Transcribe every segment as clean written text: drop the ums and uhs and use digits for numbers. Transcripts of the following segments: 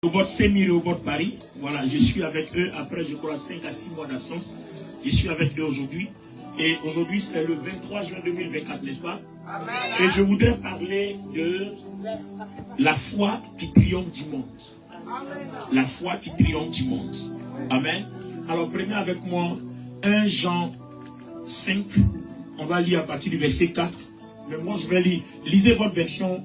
Au bord Sémir et au bord Paris. Voilà, je suis avec eux après, je crois, 5 à 6 mois d'absence. Je suis avec eux aujourd'hui. Et aujourd'hui, c'est le 23 juin 2024, n'est-ce pas? Amen. Et je voudrais parler de la foi qui triomphe du monde. Amen. La foi qui triomphe du monde. Amen. Alors, prenez avec moi 1 Jean 5. On va lire à partir du verset 4. Mais moi, je vais lire. Lisez votre version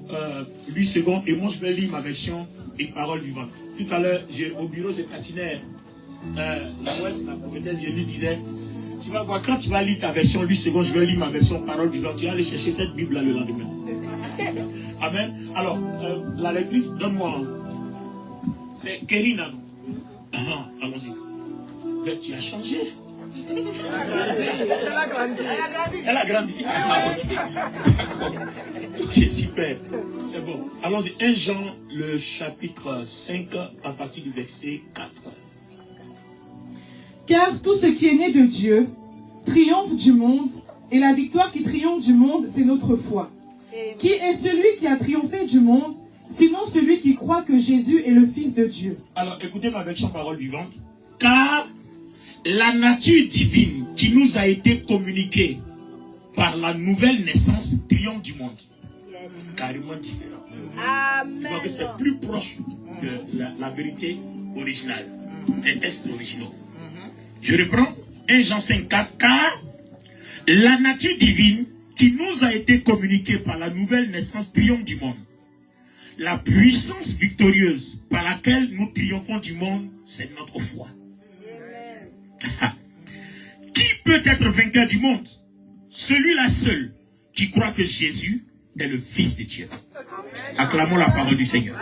8 secondes. Et moi, je vais lire ma version et parole vivante. Tout à l'heure, au bureau, je taquinais la prophétesse, je lui disais, tu vas voir, quand tu vas lire ta version 8 secondes, je vais lire ma version parole vivante. Tu vas aller chercher cette Bible-là le lendemain. Amen. Alors, la lectrice, donne-moi. C'est Kérina. Allons-y. Mais tu as changé. Elle a grandi. Elle a grandi. Ah, ok. D'accord. Ok, super. C'est bon. Allons-y. 1 Jean, le chapitre 5, à partir du verset 4. Car tout ce qui est né de Dieu triomphe du monde, et la victoire qui triomphe du monde, c'est notre foi. Qui est celui qui a triomphé du monde, sinon celui qui croit que Jésus est le Fils de Dieu? Alors, écoutez ma version parole vivante. Car la nature divine qui nous a été communiquée par la nouvelle naissance triomphe du monde. Yes. Carrément différent. Amen. Donc c'est plus proche de la vérité originale, des textes originaux. Je reprends 1 Jean 5, 4. Car la nature divine qui nous a été communiquée par la nouvelle naissance triomphe du monde. La puissance victorieuse par laquelle nous triomphons du monde, c'est notre foi. Qui peut être vainqueur du monde? Celui-là seul qui croit que Jésus est le Fils de Dieu. Acclamons la parole du Seigneur.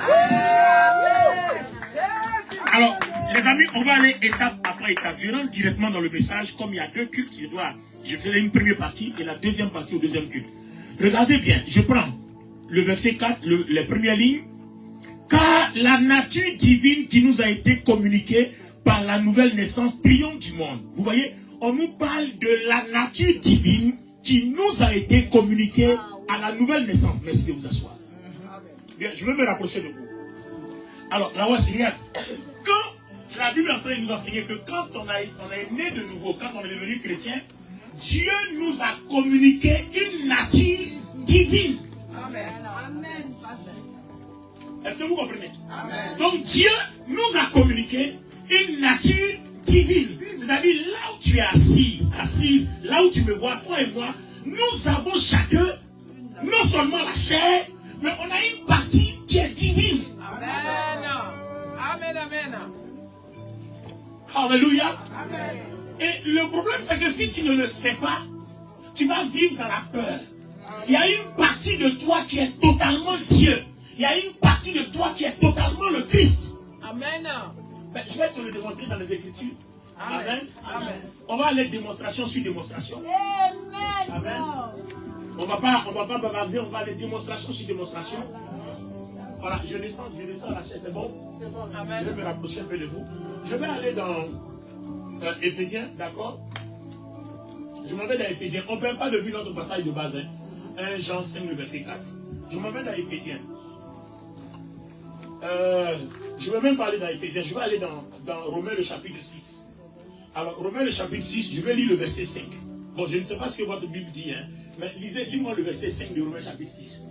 Alors, les amis, on va aller étape après étape. Je rentre directement dans le message. Comme il y a deux cultes, je ferai une première partie et la deuxième partie au deuxième culte. Regardez bien, je prends le verset 4, les premières lignes. Car la nature divine qui nous a été communiquée par la nouvelle naissance triomphe du monde. Vous voyez, on nous parle de la nature divine qui nous a été communiquée à la nouvelle naissance. Merci de vous asseoir. Bien, je vais me rapprocher de vous. Alors, là, regarde. Quand la Bible est en train de nous enseigner que quand on est né de nouveau, quand on est devenu chrétien, Dieu nous a communiqué une nature divine. Amen. Est-ce que vous comprenez? Amen. Donc Dieu nous a communiqué une nature divine. C'est-à-dire là où tu es assise, là où tu me vois, toi et moi, nous avons chacun, non seulement la chair, mais on a une partie qui est divine. Amen. Amen, amen. Alléluia. Amen. Et le problème, c'est que si tu ne le sais pas, tu vas vivre dans la peur. Il y a une partie de toi qui est totalement Dieu. Il y a une partie de toi qui est totalement le Christ. Amen. Ben, je vais te le démontrer dans les Écritures. Amen. Amen. Amen. On va aller démonstration sur démonstration. Amen. Amen. On va pas bavarder, on va aller démonstration sur démonstration. Voilà, je descends à la chaise, c'est bon? C'est bon. Amen. Je vais me rapprocher un peu de vous. Je vais aller dans Éphésiens, d'accord? Je m'en vais dans Éphésiens. On ne perd pas de vue notre passage de base. 1 Jean 5, le verset 4. Je m'en vais dans Éphésiens. Je ne vais même pas aller dans Éphésiens. Je vais aller dans Romains le chapitre 6. Alors, Romains le chapitre 6, je vais lire le verset 5. Bon, je ne sais pas ce que votre Bible dit, hein, mais lis-moi le verset 5 de Romains chapitre 6.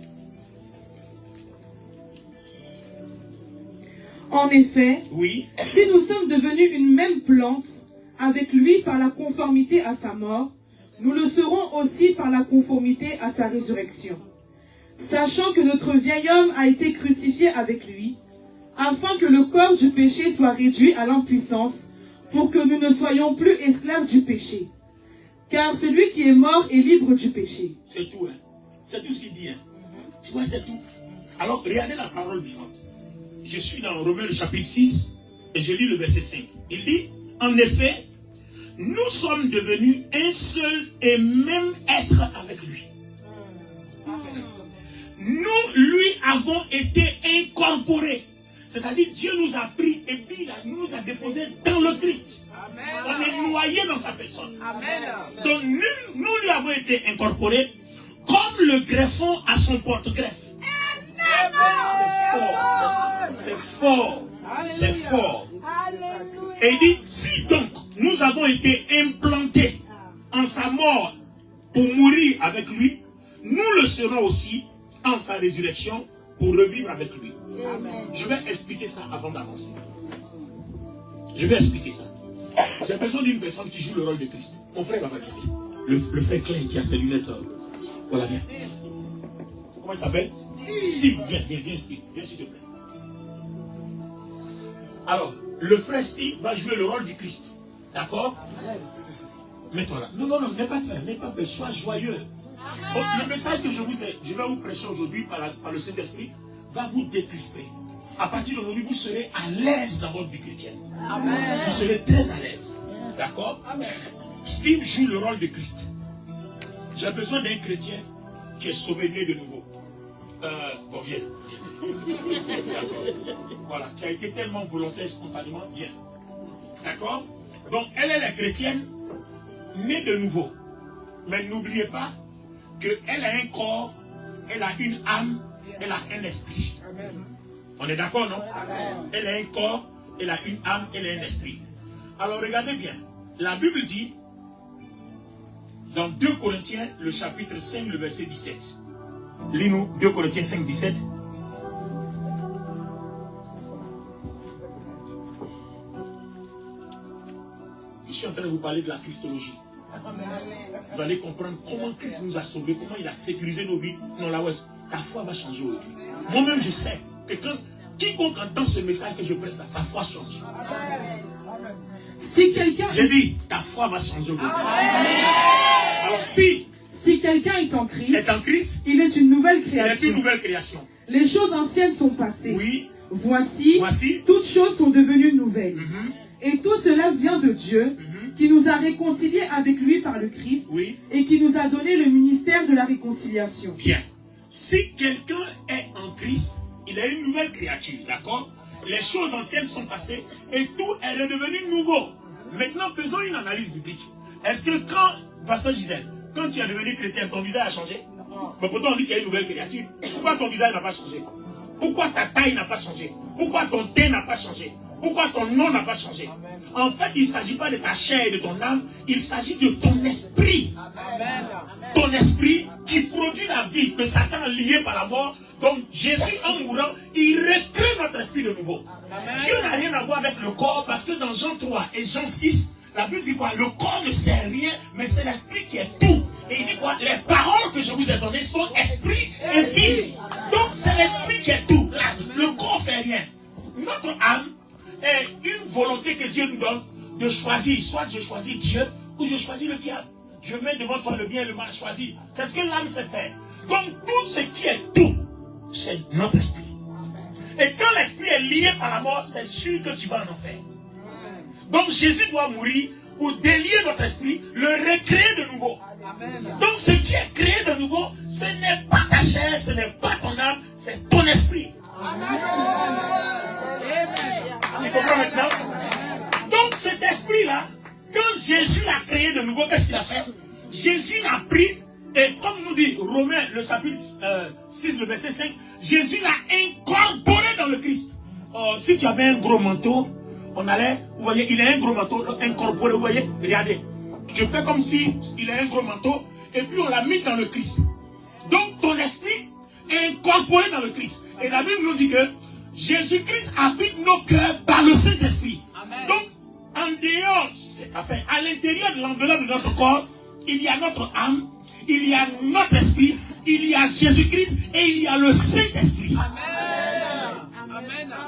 En effet, oui. Si nous sommes devenus une même plante avec lui par la conformité à sa mort, nous le serons aussi par la conformité à sa résurrection. Sachant que notre vieil homme a été crucifié avec lui, afin que le corps du péché soit réduit à l'impuissance, pour que nous ne soyons plus esclaves du péché. Car celui qui est mort est libre du péché. C'est tout, hein. C'est tout ce qu'il dit, hein. Tu vois, c'est tout. Alors, regardez la parole vivante. Je suis dans Romains le chapitre 6 et je lis le verset 5. Il dit, en effet, nous sommes devenus un seul et même être avec lui. Nous lui avons été incorporés. C'est-à-dire Dieu nous a pris et puis il nous a déposés dans le Christ. Amen. On est noyé dans sa personne. Amen. Donc nous lui avons été incorporés comme le greffon à son porte-greffe. C'est fort. C'est fort. C'est fort. Et il dit, si donc nous avons été implantés en sa mort pour mourir avec lui, nous le serons aussi en sa résurrection pour revivre avec lui. Je vais expliquer ça avant d'avancer. Je vais expliquer ça. J'ai besoin d'une personne qui joue le rôle de Christ. Mon frère va m'arriver. Le frère Clay qui a ses lunettes. Voilà, viens. Comment il s'appelle? Steve, viens Steve. Viens s'il te plaît. Alors, le frère Steve va jouer le rôle du Christ. D'accord? Mets-toi là. Non, n'aie pas peur, sois joyeux. Bon, le message que je vais vous prêcher aujourd'hui par le Saint-Esprit va vous décrisper. À partir d'aujourd'hui, vous serez à l'aise dans votre vie chrétienne. Amen. Vous serez très à l'aise. D'accord? Steve joue le rôle de Christ. J'ai besoin d'un chrétien qui est sauvé né de nouveau. Bon, viens. D'accord. Voilà, tu as été tellement volontaire spontanément, viens. D'accord? Donc, elle est la chrétienne née de nouveau. Mais n'oubliez pas qu'elle a un corps, elle a une âme, elle a un esprit. Amen. On est d'accord, non? Amen. Elle a un corps, elle a une âme, elle a un esprit. Alors regardez bien. La Bible dit, dans 2 Corinthiens, le chapitre 5, le verset 17. Lis-nous 2 Corinthiens 5, 17. Je suis en train de vous parler de la Christologie. Vous allez comprendre comment Christ nous a sauvés, comment il a sécurisé nos vies. Non, la Ouest, ta foi va changer aujourd'hui. Moi-même, je sais que quand quiconque entend ce message que je presse là, sa foi change. Si quelqu'un... J'ai dit, ta foi va changer aujourd'hui. Alors si quelqu'un est en Christ, il est une nouvelle création. Il est une nouvelle création. Les choses anciennes sont passées. Oui. Voici, toutes choses sont devenues nouvelles. Et tout cela vient de Dieu, qui nous a réconciliés avec lui par le Christ, et qui nous a donné le ministère de la réconciliation. Bien. Si quelqu'un est en Christ, il est une nouvelle créature, d'accord? Les choses anciennes sont passées et tout est redevenu nouveau. Maintenant, faisons une analyse biblique. Est-ce que Pasteur Gisèle, quand tu es devenu chrétien, ton visage a changé? Mais pourtant on dit qu'il y a une nouvelle créature. Pourquoi ton visage n'a pas changé? Pourquoi ta taille n'a pas changé? Pourquoi ton teint n'a pas changé? Pourquoi ton nom n'a pas changé? En fait, il ne s'agit pas de ta chair et de ton âme, il s'agit de ton esprit. Ton esprit qui produit la vie que Satan a liée par la mort. Donc Jésus, en mourant, il recrée notre esprit de nouveau. Dieu n'a rien à voir avec le corps, parce que dans Jean 3 et Jean 6, la Bible dit quoi? Le corps ne sert rien, mais c'est l'esprit qui est tout. Et il dit quoi? Les paroles que je vous ai données sont esprit et vie. Donc c'est l'esprit qui est tout. Là, le corps ne fait rien. Notre âme est une volonté que Dieu nous donne de choisir. Soit je choisis Dieu ou je choisis le diable. Je mets devant toi le bien et le mal choisi. C'est ce que l'âme sait faire. Donc tout ce qui est tout, c'est notre esprit. Et quand l'esprit est lié par la mort, c'est sûr que tu vas en enfer. Donc Jésus doit mourir pour délier notre esprit, le recréer de nouveau. Donc ce qui est créé de nouveau, ce n'est pas ta chair, ce n'est pas ton âme, c'est ton esprit. Tu comprends maintenant? Donc cet esprit-là, quand Jésus l'a créé de nouveau, qu'est-ce qu'il a fait? Jésus l'a pris, et comme nous dit Romains, le chapitre 6, le verset 5, Jésus l'a incorporé dans le Christ. Si tu avais un gros manteau, on allait, vous voyez, il a un gros manteau incorporé, vous voyez, regardez. Je fais comme si il a un gros manteau, et puis on l'a mis dans le Christ. Donc ton esprit est incorporé dans le Christ. Et la Bible nous dit que Jésus-Christ habite nos cœurs par le Saint-Esprit. Donc, en dehors, enfin, à l'intérieur de l'enveloppe de notre corps, il y a notre âme, il y a notre esprit, il y a Jésus-Christ et il y a le Saint-Esprit.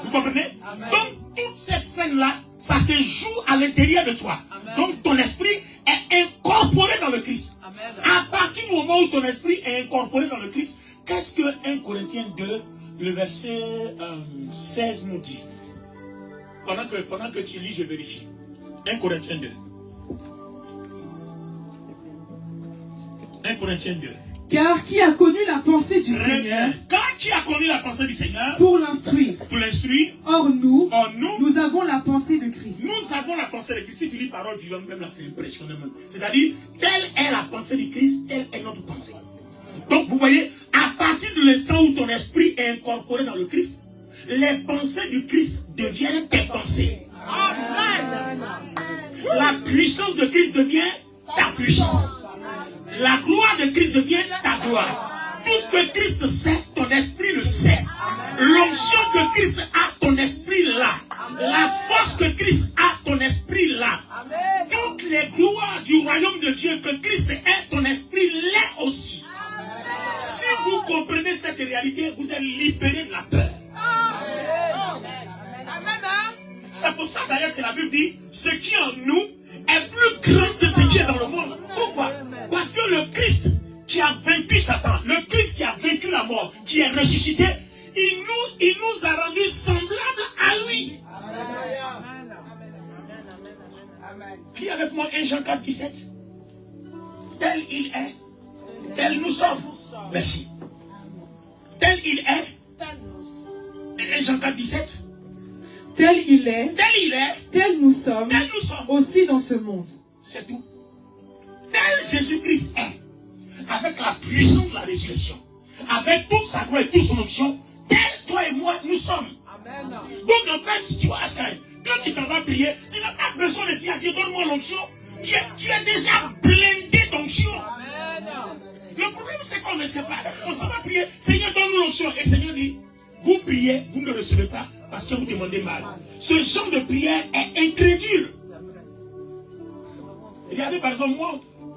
Vous comprenez? Donc, toute cette scène-là, ça se joue à l'intérieur de toi. Donc, ton esprit est incorporé dans le Christ. À partir du moment où ton esprit est incorporé dans le Christ, qu'est-ce que 1 Corinthiens 2, le verset 16 nous dit? Pendant que tu lis, je vérifie. 1 Corinthiens 2. 1 Corinthiens 2. Car qui a connu la pensée du Seigneur? Car qui a connu la pensée du Seigneur? Pour l'instruire. Pour l'instruire. Or nous avons la pensée de Christ. Nous avons la pensée de Christ. Si tu lis parole vivante, même là, c'est impressionnant. C'est-à-dire, telle est la pensée de Christ, telle est notre pensée. Donc, vous voyez, à partir de l'instant où ton esprit est incorporé dans le Christ, les pensées du Christ deviennent tes pensées. Amen. La puissance de Christ devient ta puissance. La gloire de Christ devient ta gloire. Tout ce que Christ sait, ton esprit le sait. L'onction que Christ a, ton esprit l'a. La force que Christ a, ton esprit l'a. Toutes les gloires du royaume de Dieu que Christ est, ton esprit l'est aussi. Si vous comprenez cette réalité, vous êtes libéré de la peur. C'est pour ça d'ailleurs que la Bible dit, ce qui est en nous est plus grand que ce qui est dans le monde. Pourquoi? Parce que le Christ qui a vaincu Satan, le Christ qui a vaincu la mort, qui est ressuscité, il nous a rendus semblables à lui. Lis avec moi 1 Jean 4, 17. Tel il est, tel nous sommes. Merci. Tel il est. 1 Jean 4, 17. Tel il est, tel nous sommes, aussi dans ce monde. C'est tout. Tel Jésus-Christ est, avec la puissance de la résurrection, avec toute sa gloire et toute son onction, tel toi et moi nous sommes. Amen. Donc en fait, tu vois, quand tu t'en vas prier, tu n'as pas besoin de dire à Dieu, donne-moi l'onction. Tu es déjà blindé d'onction. Le problème c'est qu'on ne sait pas. On s'en va prier, Seigneur donne-nous l'onction. Et le Seigneur dit, vous priez, vous ne le recevez pas parce que vous demandez mal. Ce genre de prière est incrédule. Regardez par exemple,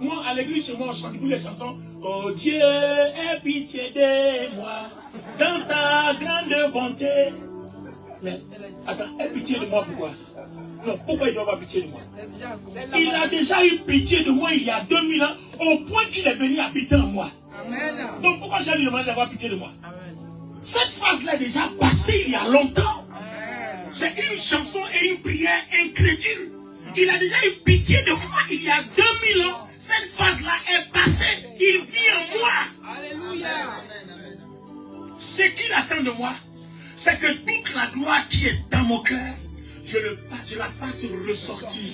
moi à l'église, chez moi, on chante toutes les chansons. Oh Dieu, aie pitié de moi, dans ta grande bonté. Mais, attends, aie pitié de moi, pourquoi? Non, pourquoi il doit avoir pitié de moi? Il a déjà eu pitié de moi il y a 2000 ans, au point qu'il est venu habiter en moi. Amen. Donc pourquoi j'ai lui demandé d'avoir pitié de moi? Amen. Cette phase-là est déjà passée il y a longtemps. C'est une chanson et une prière incrédule. Il a déjà eu pitié de moi il y a 2000 ans. Cette phase-là est passée. Il vit en moi. Alléluia. Ce qu'il attend de moi, c'est que toute la gloire qui est dans mon cœur, je la fasse ressortir.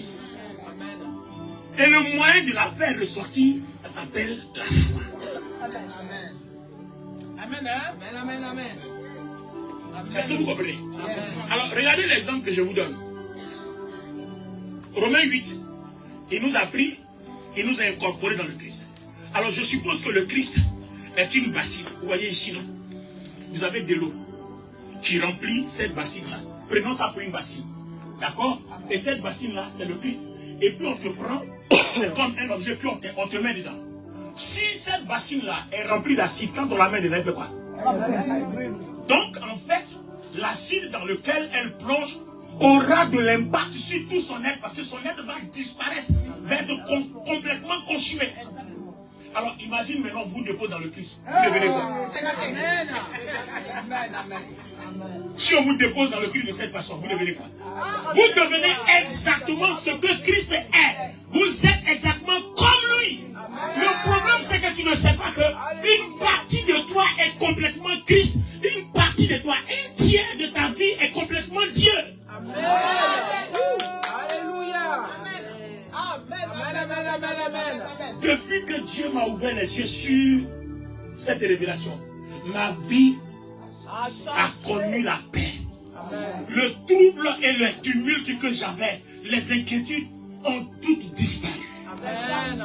Et le moyen de la faire ressortir, ça s'appelle la foi. Amen. Amen. Amen. Amen. Est-ce que vous comprenez? Amen. Alors, regardez l'exemple que je vous donne. Romains 8, il nous a pris, il nous a incorporés dans le Christ. Alors, je suppose que le Christ est une bassine. Vous voyez ici, non? Vous avez de l'eau qui remplit cette bassine-là. Prenons ça pour une bassine. D'accord? Et cette bassine-là, c'est le Christ. Et puis on te prend, c'est comme un objet, puis on te met dedans. Si cette bassine-là est remplie d'acide, quand on la met dedans, elle fait quoi? Donc, en fait, l'acide dans lequel elle plonge aura de l'impact sur tout son être, parce que son être va disparaître, va être complètement consumé. Alors, imagine maintenant, vous déposez dans le Christ. Vous devenez quoi? Si on vous dépose dans le Christ de cette façon, vous devenez quoi? Vous devenez exactement ce que Christ est. Vous êtes exactement comme lui. Le problème, c'est que tu ne sais pas qu'une partie de toi est complètement Christ. Une partie de toi, un tiers de ta vie est complètement Dieu. Amen. Alléluia. Amen. Depuis que Dieu m'a ouvert les yeux sur cette révélation, ma vie a connu la paix. Amen. Le trouble et le tumulte que j'avais, les inquiétudes ont toutes disparu. Amen.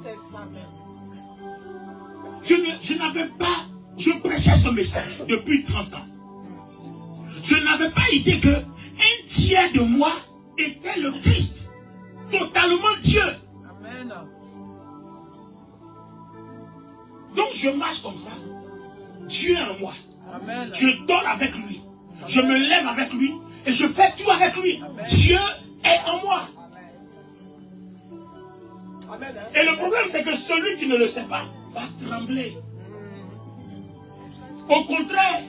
C'est ça même. Je n'avais pas, je prêchais ce message depuis 30 ans. Je n'avais pas idée que un tiers de moi était le Christ, totalement Dieu. Amen. Donc je marche comme ça. Dieu est en moi. Amen. Je dors avec lui. Amen. Je me lève avec lui. Et je fais tout avec lui. Amen. Dieu est en moi. Amen. Et le problème, c'est que celui qui ne le sait pas va trembler. Au contraire,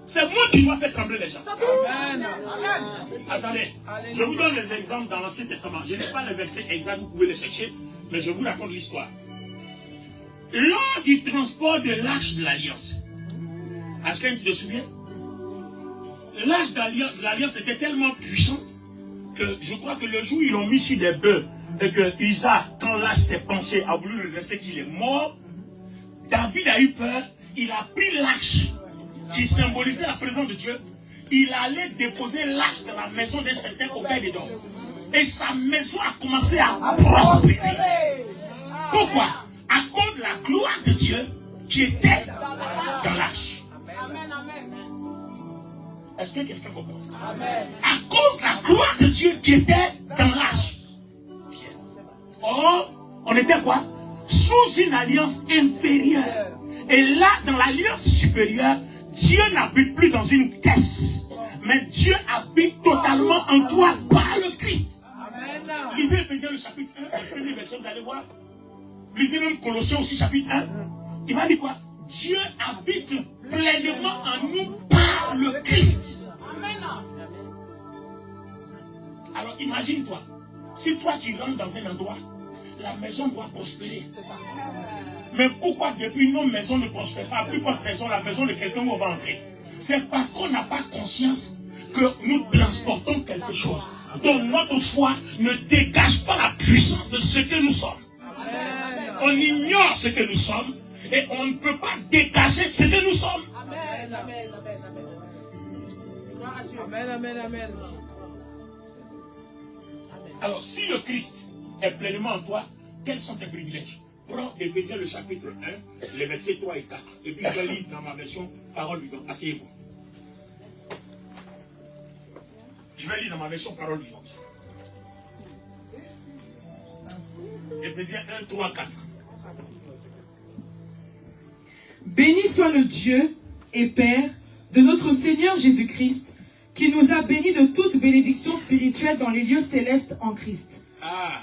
c'est moi qui dois faire trembler les gens. Amen. Attendez, je vous donne les exemples dans l'Ancien Testament. Je n'ai pas les versets exacts, vous pouvez les chercher, mais je vous raconte l'histoire. Lors du transport de l'arche de l'Alliance, est-ce que tu te souviens? L'arche de l'Alliance était tellement puissante que je crois que le jour où ils l'ont mis sur des bœufs et que Isaac, quand l'arche s'est penché, a voulu le laisser qu'il est mort, David a eu peur, il a pris l'arche qui symbolisait la présence de Dieu, il allait déposer l'arche dans la maison d'un certain Obed-Édom. Et sa maison a commencé à prospérer. Pourquoi? À cause de la gloire de Dieu qui était dans l'arche. Est-ce que quelqu'un comprend? À cause de la gloire de Dieu qui était dans l'arche. Or, on était quoi? Sous une alliance inférieure. Et là, dans l'alliance supérieure, Dieu n'habite plus dans une caisse. Mais Dieu habite totalement en toi par le Christ. Lisez Ephésiens le chapitre 1, le premier verset, vous allez voir. Lisez même Colossiens aussi, chapitre 1. Il va dire quoi? Dieu habite pleinement en nous par le Christ. Alors imagine-toi, si toi tu rentres dans un endroit, la maison doit prospérer. Mais pourquoi depuis nos maisons ne prospèrent pas? À plus forte raison, la maison de quelqu'un où on va entrer. C'est parce qu'on n'a pas conscience que nous transportons quelque chose. Donc notre foi ne dégage pas la puissance de ce que nous sommes. On ignore ce que nous sommes et on ne peut pas dégager ce que nous sommes. Amen, amen, amen, amen. Amen, amen. Alors si le Christ est pleinement en toi, quels sont tes privilèges? Prends Éphésiens le chapitre 1, les versets 3 et 4. Et puis je lis dans ma version parole vivante. Asseyez-vous. Je vais lire dans ma version parole vivante. Éphésiens 1, 3, 4. Béni soit le Dieu et Père de notre Seigneur Jésus-Christ, qui nous a bénis de toute bénédiction spirituelle dans les lieux célestes en Christ. Ah,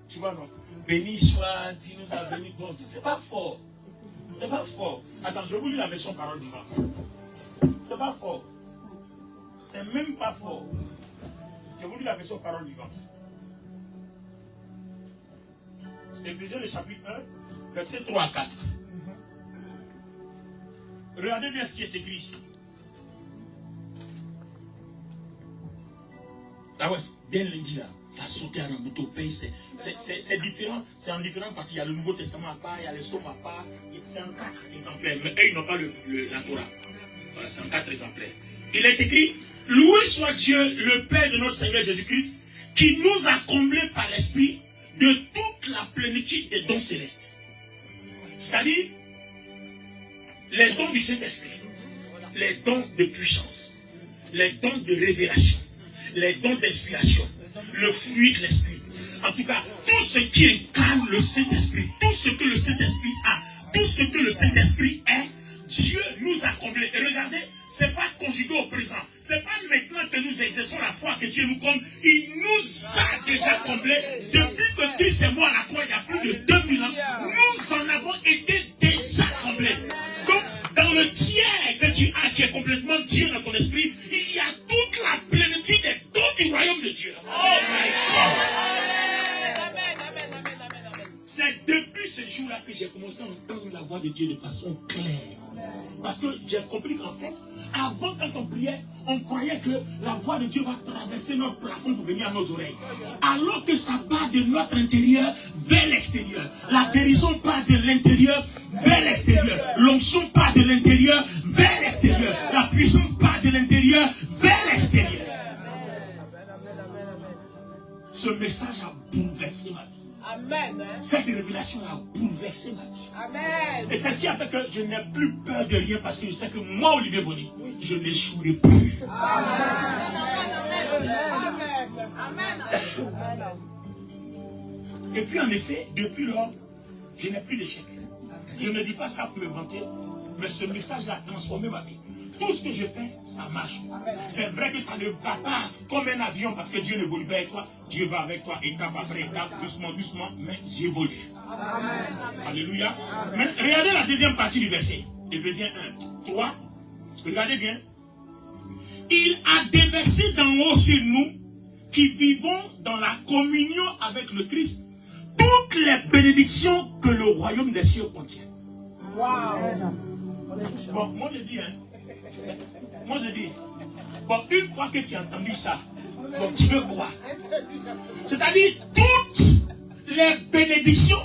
tu vois non? Béni soit, tu nous as bénis. C'est pas fort. C'est pas fort. Attends, je vous lis la version parole vivante. C'est pas fort. C'est même pas fort. Je vous lis la version parole vivante. Éphésiens le chapitre 1, versets 3 à 4. Regardez bien ce qui est écrit ici. Ah ouais, bien lundi là. Va sauter en embouteau au pays, c'est différent, c'est en différentes parties. Il y a le Nouveau Testament à part, il y a les Psaumes à part, c'est en 4 exemplaires. Mais eux, ils n'ont pas la Torah. Voilà, c'est en 4 exemplaires. Il est écrit, loué soit Dieu, le Père de notre Seigneur Jésus-Christ, qui nous a comblés par l'Esprit de toute la plénitude des dons célestes. C'est-à-dire, les dons du Saint-Esprit, les dons de puissance, les dons de révélation, les dons d'inspiration, le fruit de l'Esprit. En tout cas, tout ce qui incarne le Saint-Esprit, tout ce que le Saint-Esprit a, tout ce que le Saint-Esprit est, Dieu nous a comblés. Et regardez, ce n'est pas conjugué au présent. Ce n'est pas maintenant que nous exerçons la foi que Dieu nous comble. Il nous a déjà comblés. Depuis que Christ est mort à la croix il y a plus de 2000 ans, nous en avons été déjà comblés. Donc, dans le tiers que tu as, qui est complètement Dieu dans ton esprit, il y a toute la plénitude des dons du royaume de Dieu. Oh my God! C'est depuis ce jour-là que j'ai commencé à entendre la voix de Dieu de façon claire. Parce que j'ai compris qu'en fait, avant quand on priait, on croyait que la voix de Dieu va traverser notre plafond pour venir à nos oreilles. Alors que ça part de notre intérieur vers l'extérieur. La guérison part de l'intérieur vers l'extérieur. L'onction part de l'intérieur vers l'extérieur. La puissance part de l'intérieur vers l'extérieur. Ce message a bouleversé ma vie. Amen. Cette révélation a bouleversé ma vie. Amen. Et c'est ce qui a fait que je n'ai plus peur de rien parce que je sais que moi, Olivier Bonny, je n'échouerai plus. Et puis en effet, depuis lors, je n'ai plus d'échec. Je ne dis pas ça pour me vanter, mais ce message a transformé ma vie. Tout ce que je fais, ça marche. C'est vrai que ça ne va pas comme un avion parce que Dieu n'évolue pas avec toi. Dieu va avec toi étape après étape, doucement, doucement, mais j'évolue. Alléluia. Mais regardez la deuxième partie du verset. Éphésiens 1, 3. Regardez bien. Il a déversé d'en haut sur nous qui vivons dans la communion avec le Christ toutes les bénédictions que le royaume des cieux contient. Bon, moi je dis, moi je dis, bon, une fois que tu as entendu ça, bon, tu veux croire. C'est-à-dire toutes les bénédictions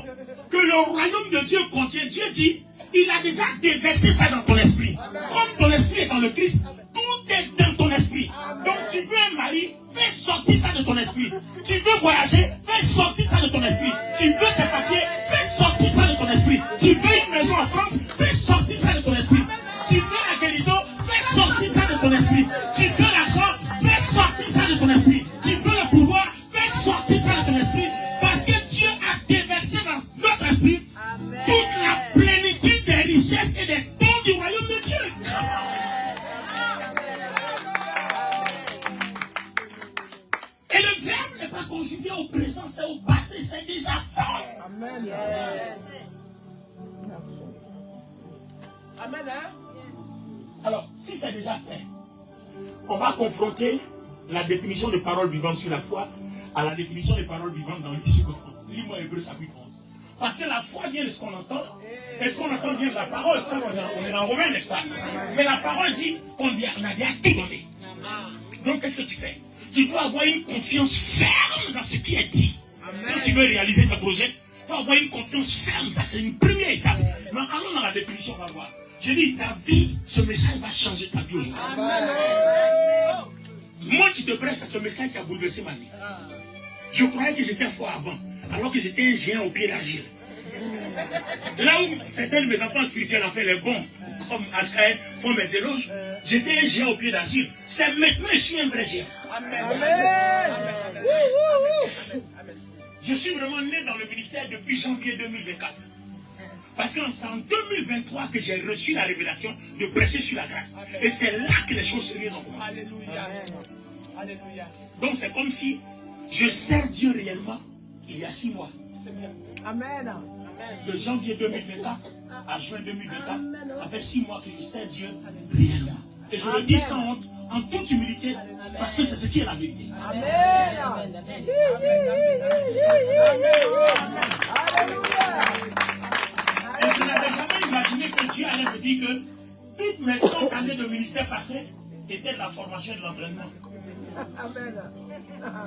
que le royaume de Dieu contient. Dieu dit, il a déjà déversé ça dans ton esprit. esprit. Comme ton esprit est dans le Christ, tout est dans ton esprit. Donc tu veux un mari, fais sortir ça de ton esprit. Tu veux voyager, fais sortir ça de ton esprit. Tu veux tes papiers, fais sortir ça de ton esprit. Tu veux une maison en France, fais sortir ça de ton esprit. Tu veux la guérison, fais sortir ça de ton esprit. Tu veux l'argent, fais sortir ça de ton esprit. Tu veux le pouvoir, fais sortir ça de ton esprit. Parce que Dieu a déversé dans notre esprit toute la plénitude des richesses et des dons du royaume de Dieu. Et le verbe n'est pas conjugué au présent, c'est au passé, c'est déjà fait. Amen. Amen. Alors, si c'est déjà fait, on va confronter la définition de parole vivante sur la foi à la définition de parole vivante dans l'Écriture. Lis-moi Hébreux chapitre 11. Parce que la foi vient de ce qu'on entend, et ce qu'on entend vient de la parole. Ça, on est dans Romains, n'est-ce pas? Mais la parole dit qu'on a déjà tout donné. Donc, qu'est-ce que tu fais? Tu dois avoir une confiance ferme dans ce qui est dit. Quand tu veux réaliser ton projet, tu dois avoir une confiance ferme. Ça, c'est une première étape. Mais allons dans la définition, on va voir. Je dis, ta vie, ce message va changer ta vie aujourd'hui. Moi qui te presse à ce message qui a bouleversé ma vie. Je croyais que j'étais fort avant, alors que j'étais un géant au pied d'argile. Là où certains de mes enfants spirituels ont fait les bons, comme HKN font mes éloges, j'étais un géant au pied d'argile. C'est maintenant que je suis un vrai géant. Je suis vraiment né dans le ministère depuis janvier 2024. Parce que c'est en 2023 que j'ai reçu la révélation de prêcher sur la grâce. Et c'est là que les choses sérieuses ont commencé. Alléluia. Alléluia. Donc c'est comme si je sers Dieu réellement il y a 6 mois. Amen. De janvier 2024 à juin 2024, ça fait 6 mois que je sers Dieu réellement. Et je le dis sans honte, en toute humilité, parce que c'est ce qui est la vérité. Amen. Et je n'avais jamais imaginé que Dieu allait me dire que toutes mes 30 années de ministère passé étaient de la formation et de l'entraînement.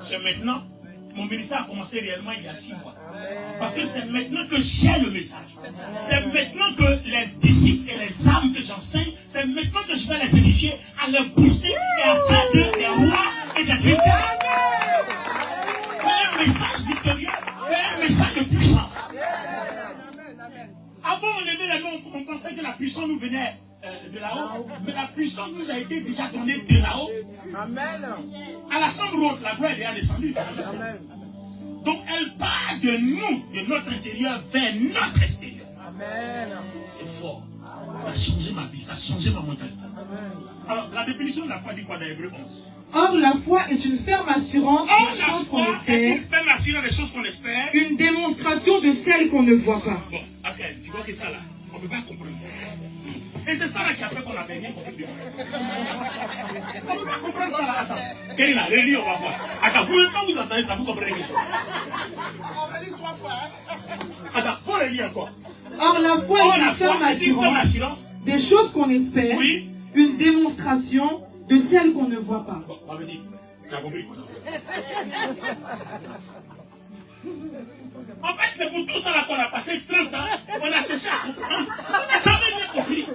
C'est maintenant, mon ministère a commencé réellement il y a 6 mois. Parce que c'est maintenant que j'ai le message. C'est maintenant que les disciples et les âmes que j'enseigne, c'est maintenant que je vais les édifier, à les booster et à faire d'eux des rois et des vainqueurs. Un message victorieux et un message de puissance. Avant, on levait les mains, on pensait que la puissance nous venait de là-haut, mais la puissance nous a été déjà donnée de là-haut. Amen. À la chambre haute, la gloire est déjà descendue. Amen. Donc elle part de nous, de notre intérieur, vers notre extérieur. Amen. C'est fort. Ça a changé ma vie, ça a changé ma mentalité. Amen. Alors, la définition de la foi dit quoi dans Hébreux 11? Or, la foi est une ferme assurance Or, des la choses foi qu'on est espère, une ferme assurance des choses qu'on espère. une démonstration de celles qu'on ne voit pas. Bon, parce que tu vois que ça là, on ne peut pas comprendre. Et c'est ça là qui a fait qu'on n'avait rien compris. On ne peut pas comprendre ça là. Attends, quelle est la réunion, on va voir. Attends, quand vous entendez ça, vous comprenez quelque chose. On va dire 3 fois. Attends, faut le lire encore. Or, la foi Or, est la une ferme foi est une ferme assurance assurance. des choses qu'on espère, Oui. une démonstration de celles qu'on ne voit pas. Bon, on va me dire, tu as compris quoi? En fait, c'est pour tout ça là qu'on a passé 30 ans, on a cherché à comprendre. On n'a jamais bien compris.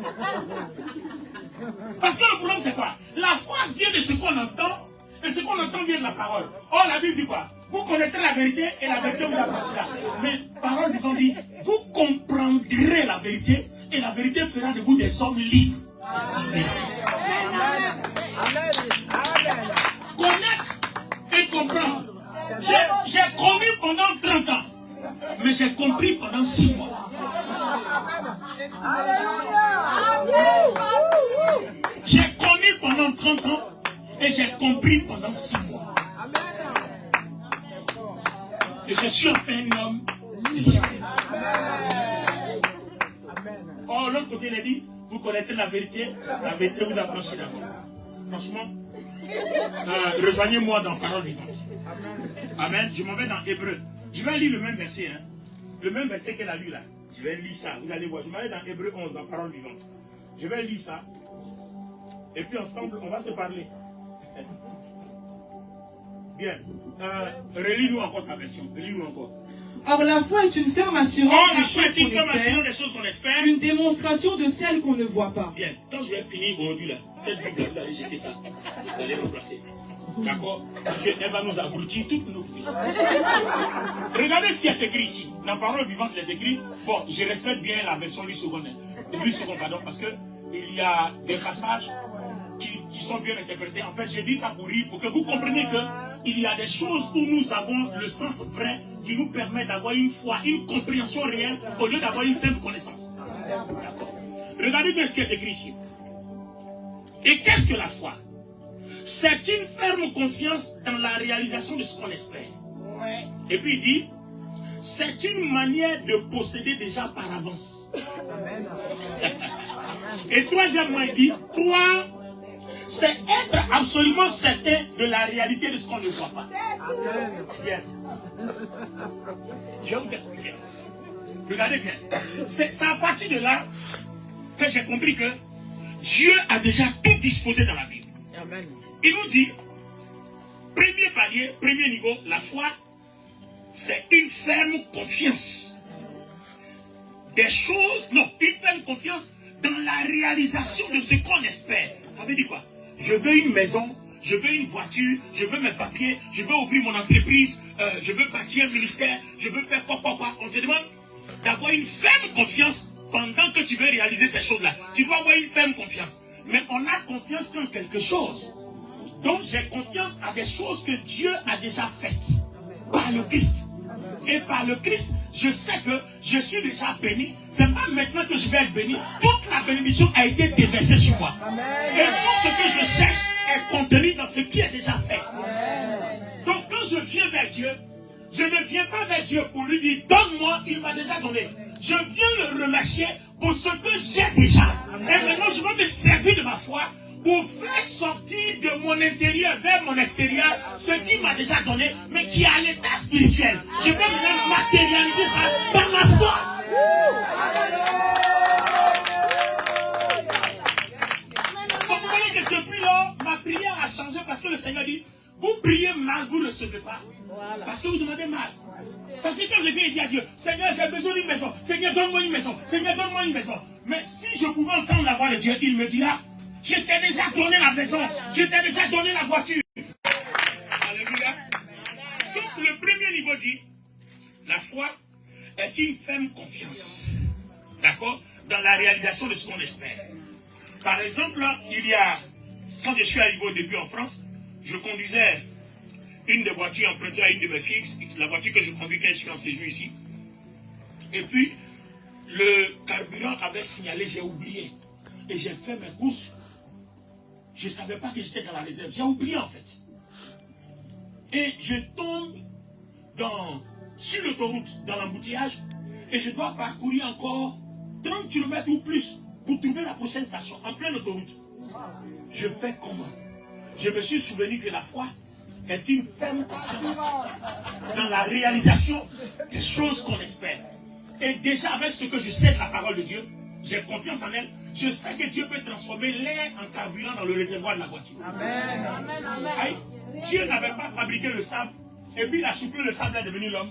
Parce que le problème, c'est quoi? La foi vient de ce qu'on entend, et ce qu'on entend vient de la parole. Or, la Bible dit quoi? Vous connaîtrez la vérité, et la vérité vous affranchira. Mais parole vivante dit, vous comprendrez la vérité, et la vérité fera de vous des hommes libres. Amen. Amen. Connaître et comprendre. J'ai commis pendant 30 ans, mais j'ai compris pendant 6 mois. J'ai commis pendant 30 ans et j'ai compris pendant 6 mois. Et je suis enfin un homme libre. Or, l'autre côté, il a dit, vous connaissez la vérité vous affranchira. Franchement, rejoignez-moi dans Parole vivante. Amen. Je m'en vais dans Hébreu. Je vais lire le même verset. Hein. Le même verset qu'elle a lu là. Je vais lire ça. Vous allez voir. Je m'en vais dans Hébreu 11, dans Parole vivante. Je vais lire ça. Et puis ensemble, on va se parler. Bien. Relis-nous encore ta version. Relis-nous encore. Or, la foi est une ferme assurance Or, la des foi choses est une qu'on comme assurance espère, des choses qu'on espère. une démonstration de celles qu'on ne voit pas. Bien, quand je vais finir aujourd'hui là, cette Bible, vous allez jeter ça, vous allez remplacer. D'accord? Parce qu'elle va nous abrutir toutes nos vies. Regardez ce qui est écrit ici. Dans Parole vivante, il est écrit. Bon, je respecte bien la version Louis II, pardon, parce que il y a des passages qui sont bien interprétés. En fait, j'ai dit ça pour rire, pour que vous compreniez qu'il y a des choses où nous avons le sens vrai qui nous permet d'avoir une foi, une compréhension réelle, au lieu d'avoir une simple connaissance. D'accord? Regardez bien ce qui est écrit ici. Et qu'est-ce que la foi? C'est une ferme confiance dans la réalisation de ce qu'on espère. Et puis il dit, c'est une manière de posséder déjà par avance. Et troisièmement, il dit, croire, c'est être absolument certain de la réalité de ce qu'on ne voit pas. Bien. Je vais vous expliquer. Regardez bien. C'est à partir de là que j'ai compris que Dieu a déjà tout disposé dans la Bible. Amen. Il nous dit, premier palier, premier niveau, la foi, c'est une ferme confiance. Des choses, non, une ferme confiance dans la réalisation de ce qu'on espère. Ça veut dire quoi? Je veux une maison, je veux une voiture, je veux mes papiers, je veux ouvrir mon entreprise, je veux bâtir un ministère, je veux faire quoi. On te demande d'avoir une ferme confiance pendant que tu veux réaliser ces choses-là. Tu dois avoir une ferme confiance. Mais on a confiance en quelque chose. Donc j'ai confiance à des choses que Dieu a déjà faites par le Christ. Et par le Christ, je sais que je suis déjà béni. Ce n'est pas maintenant que je vais être béni. Toute la bénédiction a été déversée sur moi. Et tout ce que je cherche est contenu dans ce qui est déjà fait. Donc quand je viens vers Dieu, je ne viens pas vers Dieu pour lui dire donne-moi, il m'a déjà donné. Je viens le remercier pour ce que j'ai déjà. Et maintenant je vais me servir de ma foi pour faire sortir de mon intérieur vers mon extérieur ce qui m'a déjà donné, mais qui est à l'état spirituel. Je vais maintenant matérialiser ça par ma foi. Vous voyez que depuis là, ma prière a changé parce que le Seigneur dit, vous priez mal, vous ne recevez pas. Parce que vous demandez mal. Parce que quand je viens dire à Dieu, Seigneur, j'ai besoin d'une maison. Seigneur, donne-moi une maison. Seigneur, donne-moi une maison. Mais si je pouvais entendre la voix de Dieu, il me dira, je t'ai déjà donné la maison. Je t'ai déjà donné la voiture. Alléluia. Donc le premier niveau dit, la foi est une ferme confiance. D'accord? Dans la réalisation de ce qu'on espère. Par exemple, quand je suis arrivé au début en France, je conduisais une des voitures empruntées à une de mes filles, la voiture que je conduis quand je suis en séjour ici. Et puis, le carburant avait signalé, j'ai oublié. Et j'ai fait mes courses. Je ne savais pas que j'étais dans la réserve. J'ai oublié en fait. Et je tombe sur l'autoroute, dans l'embouteillage, et je dois parcourir encore 30 km ou plus pour trouver la prochaine station, en pleine autoroute. Je fais comment? Je me suis souvenu que la foi est une ferme confiance dans la réalisation des choses qu'on espère. Et déjà avec ce que je sais de la parole de Dieu, j'ai confiance en elle. Je sais que Dieu peut transformer l'air en carburant dans le réservoir de la voiture. Amen. Amen, amen. Aïe, Dieu n'avait pas fabriqué le sable et puis il a soufflé le sable est devenu l'homme.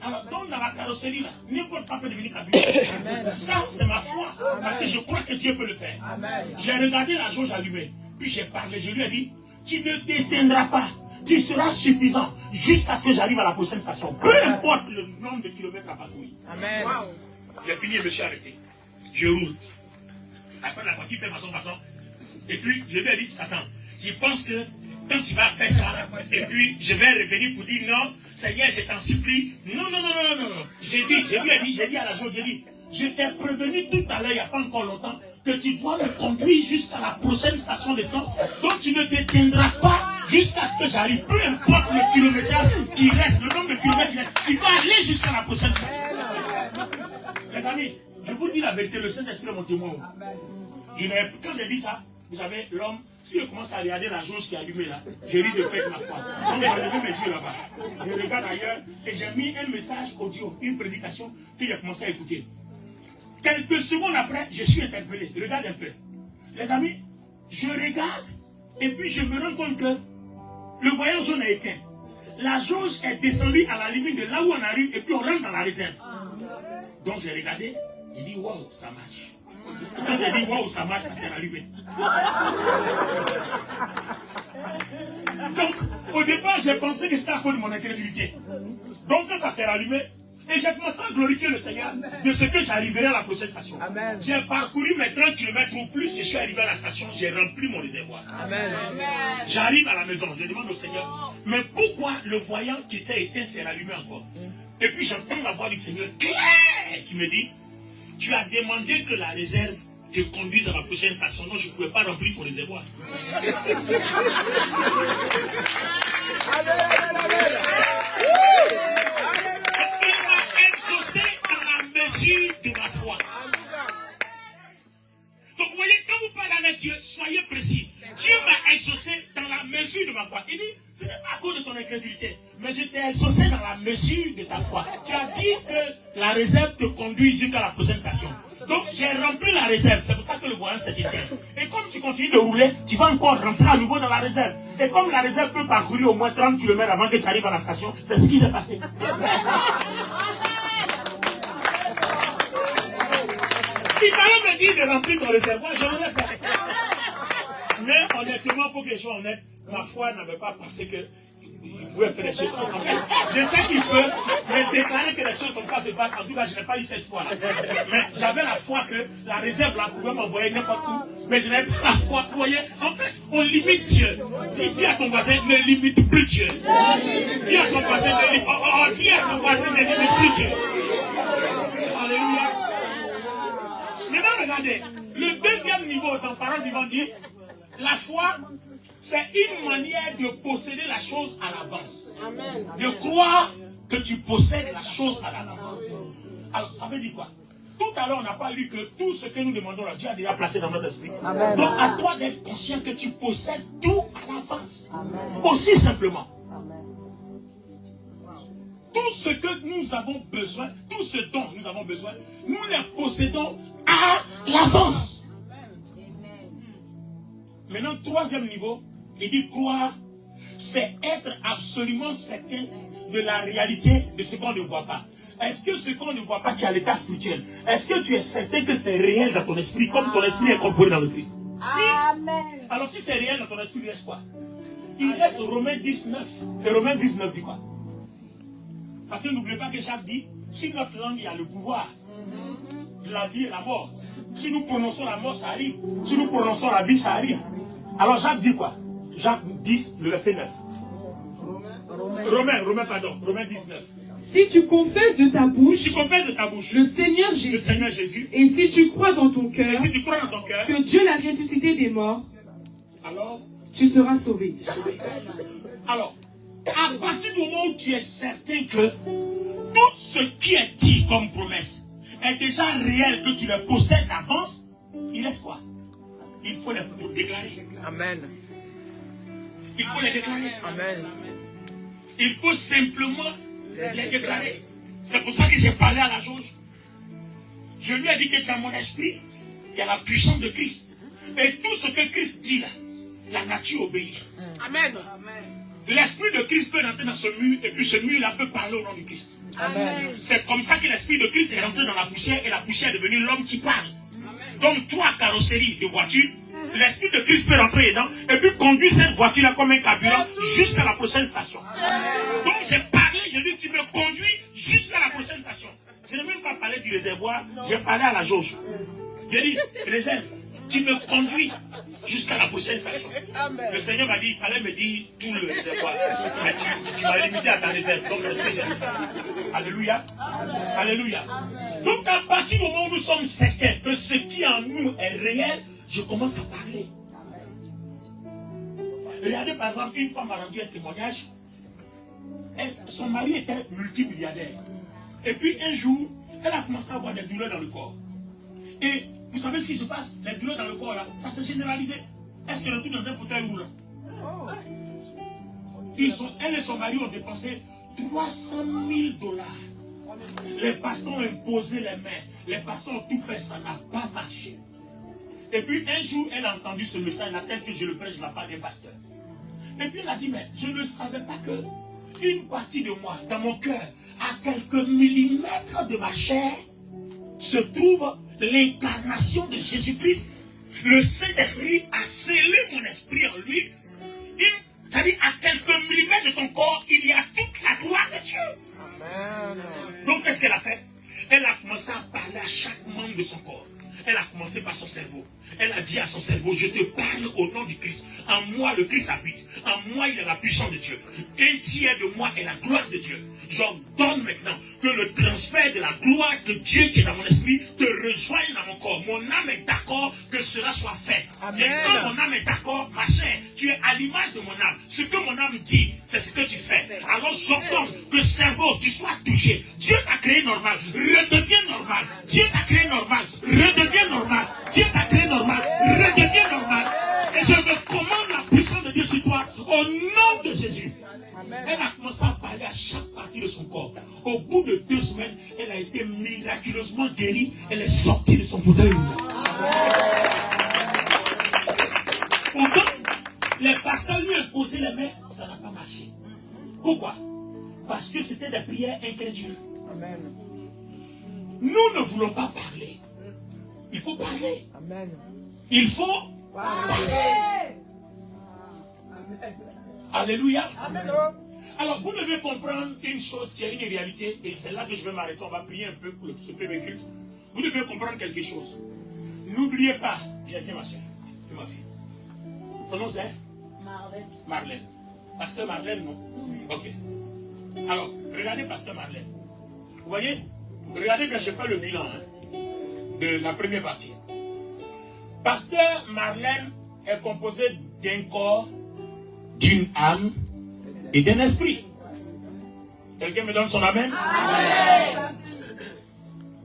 Alors donc dans la carrosserie là, n'importe quoi peut devenir carburant. Ça c'est ma foi parce que je crois que Dieu peut le faire. J'ai regardé la jauge allumée, puis j'ai parlé, je lui ai dit, tu ne t'éteindras pas. Tu seras suffisant jusqu'à ce que j'arrive à la prochaine station. Peu importe le nombre de kilomètres à parcourir. Amen. J'ai fini et je me suis arrêté. Je roule. Après la voiture fait façon. Et puis je lui ai dit, Satan, tu penses que quand tu vas faire ça, et puis je vais revenir pour dire non, Seigneur, je t'en supplie. Non. J'ai dit à la chose, je t'ai prévenu tout à l'heure, il n'y a pas encore longtemps, que tu dois me conduire jusqu'à la prochaine station d'essence. Donc tu ne t'éteindras pas jusqu'à ce que j'arrive. Peu importe le kilométrage qui reste, le nombre de kilomètres qui reste, tu vas aller jusqu'à la prochaine station. Les amis, je vous dis la vérité, le Saint-Esprit est mon témoin. Quand j'ai dit ça, vous savez, l'homme, si je commence à regarder la jauge qui est allumée là, je risque de perdre ma foi. Donc j'ai levé mes yeux là-bas. Je regarde ailleurs et j'ai mis un message audio, une prédication que j'ai commencé à écouter. Quelques secondes après, je suis interpellé. Regarde un peu. Les amis, je regarde et puis je me rends compte que le voyant jaune est éteint. la jauge est descendue à la limite de là où on arrive et puis on rentre dans la réserve. Donc j'ai regardé, j'ai dit waouh, ça marche. Quand j'ai dit waouh, ça marche, ça s'est rallumé. Donc au départ, j'ai pensé que c'était à cause de mon incrédulité. Donc quand ça s'est rallumé, et j'ai commencé à glorifier le Seigneur de ce que j'arriverai à la prochaine station. J'ai parcouru mes 30 km ou plus, je suis arrivé à la station, j'ai rempli mon réservoir. J'arrive à la maison, je demande au Seigneur, mais pourquoi le voyant qui était éteint s'est rallumé encore? Et puis j'entends la voix du Seigneur claire qui me dit, tu as demandé que la réserve te conduise à la prochaine station, non je ne pouvais pas remplir ton réservoir. De ma foi. Donc vous voyez, quand vous parlez avec Dieu, soyez précis. Dieu m'a exaucé dans la mesure de ma foi. Il dit, ce n'est pas à cause de ton incrédulité, mais je t'ai exaucé dans la mesure de ta foi. Tu as dit que la réserve te conduit jusqu'à la prochaine station. Donc j'ai rempli la réserve, c'est pour ça que le voyant s'est éteint. Et comme tu continues de rouler, tu vas encore rentrer à nouveau dans la réserve. Et comme la réserve peut parcourir au moins 30 km avant que tu arrives à la station, c'est ce qui s'est passé. Il fallait me dire de remplir ton réservoir, je l'aurais fait. Mais honnêtement, pour que je sois honnête, ma foi n'avait pas pensé qu'il pouvait faire des choses comme ça. Je sais qu'il peut, mais déclarer que des choses comme ça se passent, en tout cas, je n'ai pas eu cette foi-là. Mais j'avais la foi que la réserve là pouvait m'envoyer n'importe où, mais je n'avais pas la foi. Vous voyez, en fait, on limite Dieu. Dis à ton voisin, ne limite plus Dieu. Dis à ton voisin, ne limite plus Dieu. Alléluia. Maintenant, regardez, le deuxième niveau dans Parole vivante dit, la foi, c'est une manière de posséder la chose à l'avance. De croire que tu possèdes la chose à l'avance. Alors, ça veut dire quoi? Tout à l'heure, on n'a pas lu que tout ce que nous demandons à Dieu a déjà placé dans notre esprit. Amen. Donc, à toi d'être conscient que tu possèdes tout à l'avance. Aussi simplement. Tout ce que nous avons besoin, tout ce dont nous avons besoin, nous les possédons à l'avance. Maintenant, troisième niveau, il dit croire, c'est être absolument certain de la réalité de ce qu'on ne voit pas. Est-ce que ce qu'on ne voit pas qui est à l'état spirituel, est-ce que tu es certain que c'est réel dans ton esprit, comme ton esprit est composé dans le Christ? Si, alors si c'est réel dans ton esprit, il reste quoi? Il reste Romains 19. Et Romains 19 dit quoi? Parce que n'oubliez pas que Jacques dit, si notre langue il y a le pouvoir, la vie et la mort. Si nous prononçons la mort, ça arrive. Si nous prononçons la vie, ça arrive. Alors Jacques dit quoi? Jacques 10, le verset 9. Romains 19. Si tu confesses de ta bouche, le Seigneur Jésus, et si tu crois dans ton cœur, que Dieu l'a ressuscité des morts, alors tu seras sauvé. Alors, à partir du moment où tu es certain que tout ce qui est dit comme promesse est déjà réel, que tu le possèdes d'avance, il reste quoi? Il faut les déclarer. Amen. Il faut les déclarer. Amen. Il faut simplement les déclarer. C'est pour ça que j'ai parlé à la jauge. Je lui ai dit que dans mon esprit, il y a la puissance de Christ. Et tout ce que Christ dit là, la nature obéit. Amen. L'esprit de Christ peut rentrer dans ce mur, et puis ce mur-là peut parler au nom du Christ. Amen. C'est comme ça que l'esprit de Christ est rentré dans la poussière, et la poussière est devenue l'homme qui parle. Donc toi, carrosserie de voiture, l'esprit de Christ peut rentrer dedans, et puis conduire cette voiture-là comme un carburant jusqu'à la prochaine station. Donc j'ai parlé, je dis, tu me conduis jusqu'à la prochaine station. Je n'ai même pas parlé du réservoir, j'ai parlé à la jauge. J'ai dit, réserve, tu me conduis jusqu'à la prochaine station. Le Seigneur m'a dit, il fallait me dire tout le réservoir. Mais tu m'as limité à ta réserve. Donc c'est ce que j'ai fait. Alléluia. Alléluia. Donc à partir du moment où nous sommes certains que ce qui en nous est réel, je commence à parler. Regardez par exemple, une femme a rendu un témoignage. Son mari était multimilliardaire. Et puis un jour, elle a commencé à avoir des douleurs dans le corps. Et vous savez ce qui se passe? Les douleurs dans le corps, là, ça s'est généralisé. Elle se retrouve dans un fauteuil roulant. Elle et son mari ont dépensé 300 000 $. Les pasteurs ont imposé les mains. Les pasteurs ont tout fait, ça n'a pas marché. Et puis un jour, elle a entendu ce message, la tête que je le prêche de la part des pasteurs. Et puis elle a dit, mais je ne savais pas que une partie de moi, dans mon cœur, à quelques millimètres de ma chair, se trouve l'incarnation de Jésus-Christ. Le Saint-Esprit a scellé mon esprit en lui. C'est-à-dire, à quelques millimètres de ton corps, il y a toute la gloire de Dieu. Amen. Donc, qu'est-ce qu'elle a fait? Elle a commencé à parler à chaque membre de son corps. Elle a commencé par son cerveau. Elle a dit à son cerveau, je te parle au nom du Christ. En moi, le Christ habite. En moi, il y a la puissance de Dieu. Un tiers de moi est la gloire de Dieu. J'ordonne maintenant que le transfert de la gloire de Dieu qui est dans mon esprit te rejoigne dans mon corps. Mon âme est d'accord que cela soit fait. Amen. Et quand mon âme est d'accord, ma chair, tu es à l'image de mon âme. Ce que mon âme dit, c'est ce que tu fais. Alors j'ordonne que cerveau, tu sois touché. Dieu t'a créé normal. Redeviens normal. Dieu t'a créé normal. Redeviens normal. Dieu t'a créé normal. Redeviens normal. Et je me commande la puissance de Dieu sur toi au nom de Jésus. Elle a commencé à parler à chaque partie de son corps. Au bout de 2 semaines, elle a été miraculeusement guérie. Elle est sortie de son fauteuil. Pourtant, les pasteurs lui ont posé les mains, ça n'a pas marché. Pourquoi? Parce que c'était des prières incrédules. Amen. Nous ne voulons pas parler. Il faut parler. Amen. Il faut parler. Alléluia. Amen. Alors, vous devez comprendre une chose qui est une réalité, et c'est là que je vais m'arrêter. On va prier un peu pour ce premier culte. Vous devez comprendre quelque chose. N'oubliez pas, viens ma soeur, viens ma fille. Ton nom c'est Marlène. Marlène. Pasteur Marlène, non? Ok. Alors, regardez Pasteur Marlène. Vous voyez? Regardez quand je fais le bilan de la première partie. Pasteur Marlène est composé d'un corps, d'une âme et d'un esprit. Quelqu'un me donne son amen? Amen.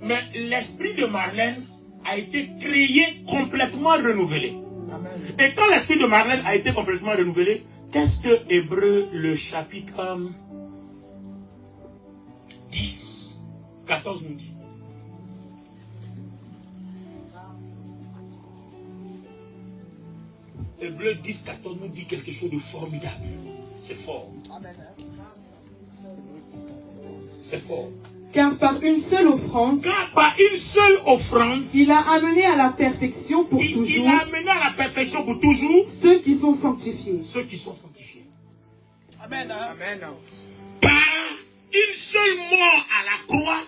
Mais l'esprit de Marlène a été créé complètement renouvelé. Amen. Et quand l'esprit de Marlène a été complètement renouvelé, qu'est-ce que Hébreu, le chapitre 10, 14 nous dit? Hébreu 10, 14 nous dit quelque chose de formidable. C'est fort. C'est fort. Car par une seule offrande, il a amené à la perfection pour toujours il a amené à la perfection pour toujours ceux qui sont sanctifiés. ceux qui sont sanctifiés. Amen. Amen. Par une seule mort à la croix,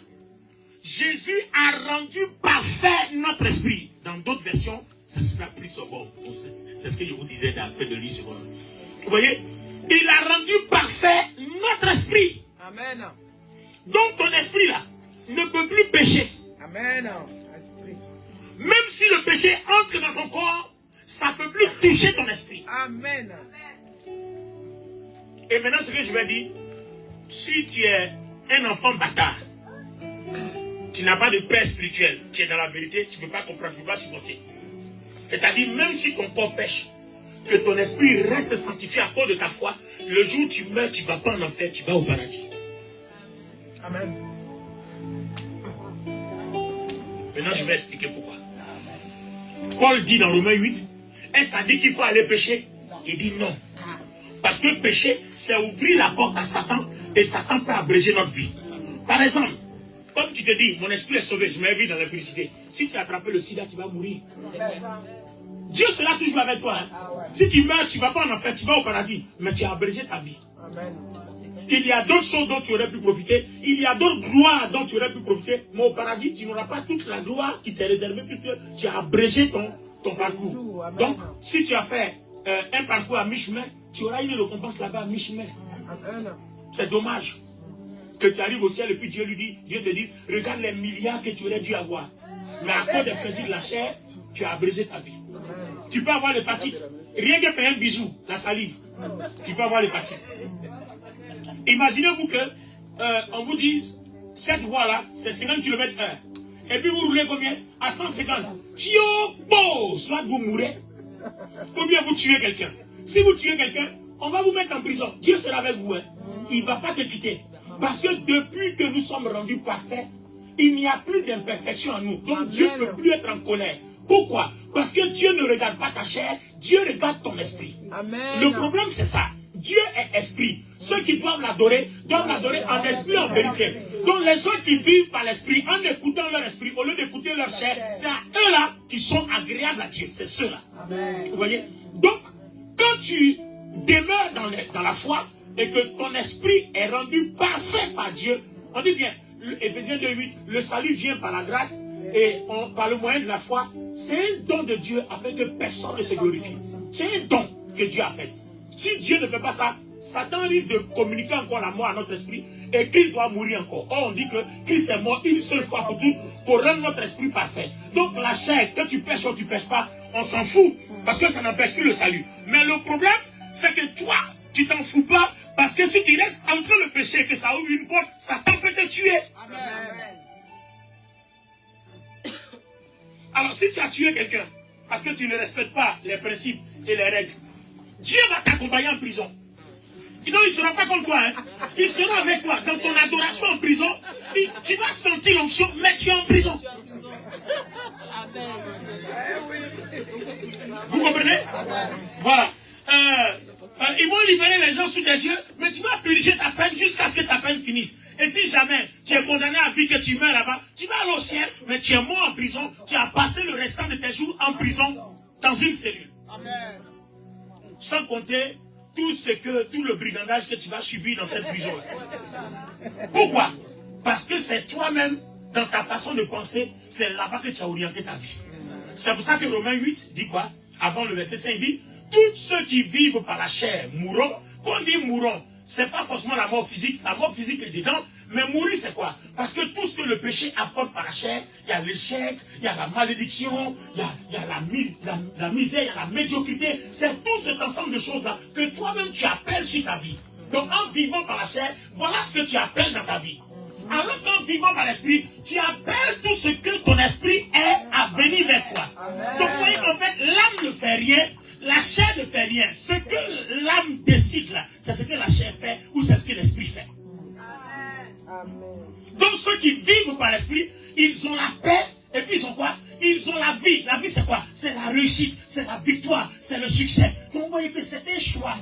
Jésus a rendu parfait notre esprit. Dans d'autres versions, ça sera plus au bon. C'est ce que je vous disais dans la fin de l'issue. Vous voyez, il a rendu parfait notre esprit. Amen. Donc ton esprit là ne peut plus pécher. Amen. Même si le péché entre dans ton corps, ça ne peut plus toucher ton esprit. Amen. Et maintenant ce que je vais dire, si tu es un enfant bâtard, tu n'as pas de père spirituel qui est dans la vérité, tu ne peux pas comprendre, tu ne peux pas supporter. C'est-à-dire même si ton corps pêche, que ton esprit reste sanctifié à cause de ta foi, le jour où tu meurs, tu ne vas pas en enfer, tu vas au paradis. Amen. Maintenant, je vais expliquer pourquoi. Paul dit dans Romains 8, est-ce à dire qu'il faut aller pécher? Il dit non. Parce que pécher, c'est ouvrir la porte à Satan, et Satan peut abréger notre vie. Par exemple, comme tu te dis, mon esprit est sauvé, je m'invite dans l'impudicité. Si tu as attrapé le sida, tu vas mourir. Dieu sera toujours avec toi. Hein. Si tu meurs, tu ne vas pas en enfer, tu vas au paradis. Mais tu as abrégé ta vie. Amen. Il y a d'autres choses dont tu aurais pu profiter. Il y a d'autres gloires dont tu aurais pu profiter. Mais au paradis, tu n'auras pas toute la gloire qui t'est réservée puisque tu as abrégé ton parcours. Donc, si tu as fait un parcours à mi-chemin, tu auras une récompense là-bas à mi-chemin. C'est dommage que tu arrives au ciel et puis Dieu te dit, regarde les milliards que tu aurais dû avoir. Mais à cause des plaisirs de la chair, tu as abrégé ta vie. Tu peux avoir l'hépatite. Rien que payer un bisou, la salive. Tu peux avoir l'hépatite. Imaginez-vous que on vous dise, cette voie-là, c'est 50 km/h. Et puis vous roulez combien? À 150. Soit vous mourrez, ou bien vous tuez quelqu'un. Si vous tuez quelqu'un, on va vous mettre en prison. Dieu sera avec vous. Hein. Il ne va pas te quitter. Parce que depuis que nous sommes rendus parfaits, il n'y a plus d'imperfection en nous. Donc Dieu ne peut plus être en colère. Pourquoi? Parce que Dieu ne regarde pas ta chair, Dieu regarde ton esprit. Amen. Le problème c'est ça. Dieu est esprit. ceux qui doivent l'adorer en esprit, en vérité. Donc les gens qui vivent par l'esprit, en écoutant leur esprit, au lieu d'écouter leur chair, c'est à eux-là qui sont agréables à Dieu. C'est ceux-là. Vous voyez? Donc, quand tu demeures dans la foi et que ton esprit est rendu parfait par Dieu, on dit bien, Éphésiens 2:8, le salut vient par la grâce et par le moyen de la foi. C'est un don de Dieu afin que personne ne se glorifie. C'est un don que Dieu a fait. Si Dieu ne fait pas ça, Satan risque de communiquer encore la mort à notre esprit et Christ doit mourir encore. Or, on dit que Christ est mort une seule fois pour toutes pour rendre notre esprit parfait. Donc la chair, que tu pêches ou tu ne pêches pas, on s'en fout parce que ça n'empêche plus le salut. Mais le problème, c'est que toi, tu t'en fous pas parce que si tu restes entre le péché et que ça ouvre une porte, Satan peut te tuer. Amen. Alors si tu as tué quelqu'un parce que tu ne respectes pas les principes et les règles, Dieu va t'accompagner en prison. Non, il ne sera pas comme toi. Hein. Il sera avec toi dans ton adoration en prison. Tu vas sentir l'onction, mais tu es en prison. Vous comprenez? Voilà. Ils vont libérer les gens sous tes yeux, mais tu vas purger ta peine jusqu'à ce que ta peine finisse. Et si jamais tu es condamné à vie, que tu meurs là-bas, tu vas aller au ciel, mais tu es mort en prison. Tu as passé le restant de tes jours en prison, dans une cellule. Amen. Sans compter tout le brigandage que tu vas subir dans cette prison. Pourquoi? Parce que c'est toi-même, dans ta façon de penser, c'est là-bas que tu as orienté ta vie. C'est pour ça que Romains 8 dit quoi? Avant le verset 5, il dit, tous ceux qui vivent par la chair mourront. Quand on dit mourront, c'est pas forcément la mort physique. La mort physique est dedans. Mais mourir, c'est quoi? Parce que tout ce que le péché apporte par la chair, il y a l'échec, il y a la malédiction, il y a la misère, il y a la médiocrité. C'est tout cet ensemble de choses-là que toi-même tu appelles sur ta vie. Donc en vivant par la chair, voilà ce que tu appelles dans ta vie. Alors qu'en vivant par l'esprit, tu appelles tout ce que ton esprit est à venir vers toi. Amen. Donc vous voyez qu'en fait, l'âme ne fait rien, la chair ne fait rien. Ce que l'âme décide là, c'est ce que la chair fait ou c'est ce que l'esprit fait. Amen. Donc ceux qui vivent par l'esprit, ils ont la paix et puis ils ont quoi? Ils ont la vie. La vie c'est quoi? C'est la réussite, c'est la victoire, c'est le succès. Donc vous voyez que c'est un choix.